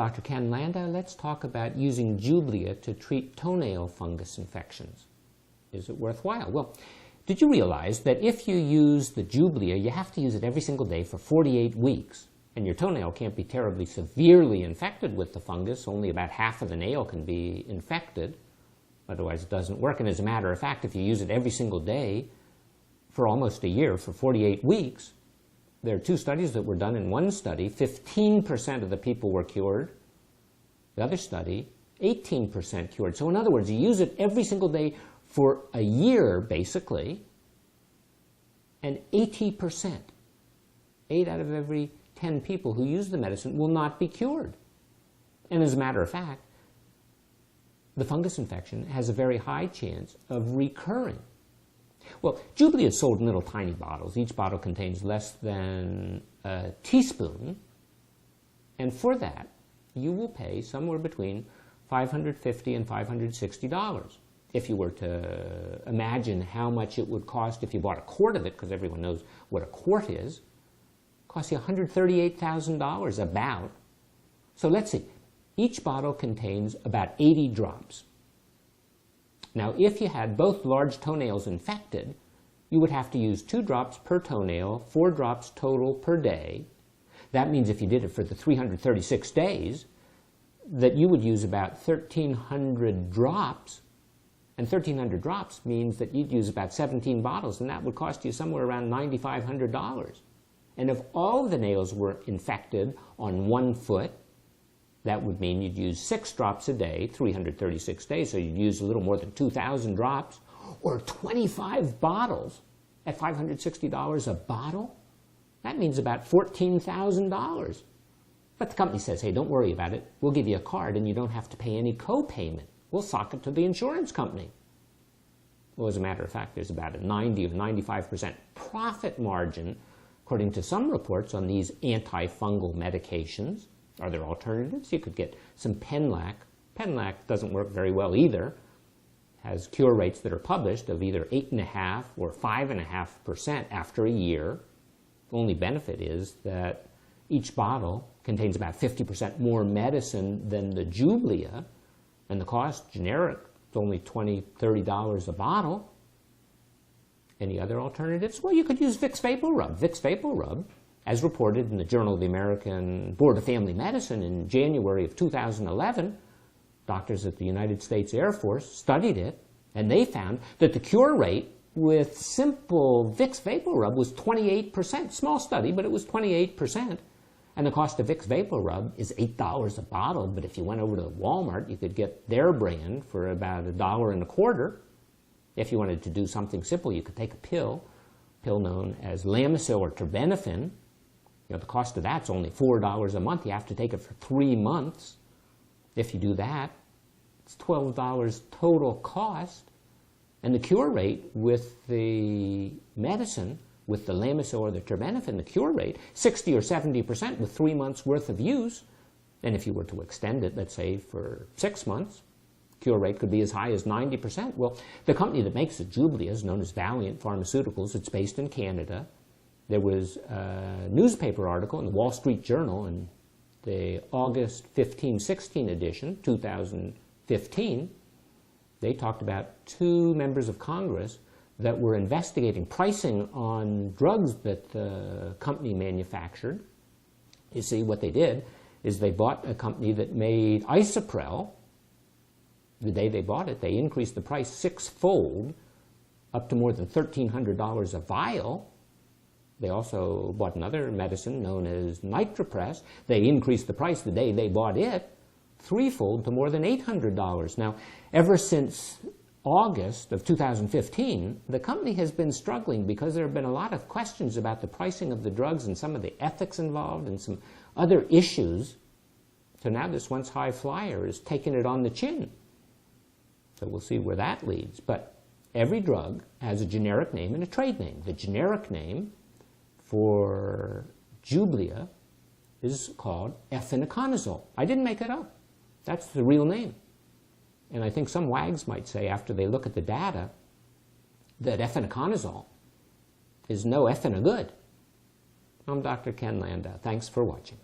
Dr. Ken Landau. Let's talk about using Jublia to treat toenail fungus infections. Is it worthwhile? Well, did you realize that if you use the Jublia, you have to use it every single day for 48 weeks? And your toenail can't be terribly severely infected with the fungus. Only about half of the nail can be infected. Otherwise, it doesn't work. And as a matter of fact, if you use it every single day for almost a year, for 48 weeks, there are 2 studies that were done. In one study, 15% of the people were cured. The other study, 18% cured. So in other words, you use it every single day for a year, basically, and 80%, 8 out of every 10 people who use the medicine will not be cured. And as a matter of fact, the fungus infection has a very high chance of recurring. Well, Jublia is sold in little tiny bottles. Each bottle contains less than a teaspoon. And for that, you will pay somewhere between $550 and $560. If you were to imagine how much it would cost if you bought a quart of it, because everyone knows what a quart is, it costs you $138,000 about. So let's see. Each bottle contains about 80 drops. Now, if you had both large toenails infected, you would have to use 2 drops per toenail, 4 drops total per day. That means if you did it for the 336 days, that you would use about 1,300 drops. And 1,300 drops means that you'd use about 17 bottles, and that would cost you somewhere around $9,500. And if all of the nails were infected on 1 foot, that would mean you'd use 6 drops a day, 336 days, so you'd use a little more than 2,000 drops, or 25 bottles at $560 a bottle. That means about $14,000. But the company says, hey, don't worry about it. We'll give you a card and you don't have to pay any co-payment. We'll sock it to the insurance company. Well, as a matter of fact, there's about a 90 or 95% profit margin, according to some reports, on these antifungal medications. Are there alternatives? You could get some Penlac. Penlac doesn't work very well either. Has cure rates that are published of either 8.5% or 5.5% after a year. The only benefit is that each bottle contains about 50% more medicine than the Jublia, and the cost, generic, is only $20, $30 a bottle. Any other alternatives? Well, you could use Vicks VapoRub. Vicks VapoRub, as reported in the Journal of the American Board of Family Medicine in January of 2011, doctors at the United States Air Force studied it, and they found that the cure rate with simple Vicks VapoRub was 28%. Small study, but it was 28%. And the cost of Vicks VapoRub is $8 a bottle, but if you went over to Walmart, you could get their brand for about $1.25. If you wanted to do something simple, you could take a pill known as Lamisil or terbinafine. You know, the cost of that's only $4 a month. You have to take it for 3 months. If you do that, it's $12 total cost. And the cure rate with the medicine, with the Lamisil or the terbinafine, the cure rate, 60 or 70% with 3 months worth of use. And if you were to extend it, let's say, for 6 months, cure rate could be as high as 90%. Well, the company that makes the Jublia is known as Valeant Pharmaceuticals. It's based in Canada. There was a newspaper article in the Wall Street Journal in the August 15-16 edition, 2015. They talked about 2 members of Congress that were investigating pricing on drugs that the company manufactured. You see, what they did is they bought a company that made Isoprel. The day they bought it, they increased the price 6-fold, up to more than $1,300 a vial. They also bought another medicine known as Nitropress. They increased the price the day they bought it 3-fold to more than $800. Now, ever since August of 2015, the company has been struggling because there have been a lot of questions about the pricing of the drugs and some of the ethics involved and some other issues. So now this once high flyer is taking it on the chin. So we'll see where that leads. But every drug has a generic name and a trade name. The generic name for Jublia is called efinaconazole. I didn't make it up. That's the real name. And I think some wags might say, after they look at the data, that efinaconazole is no effing good. I'm Dr. Ken Landau. Thanks for watching.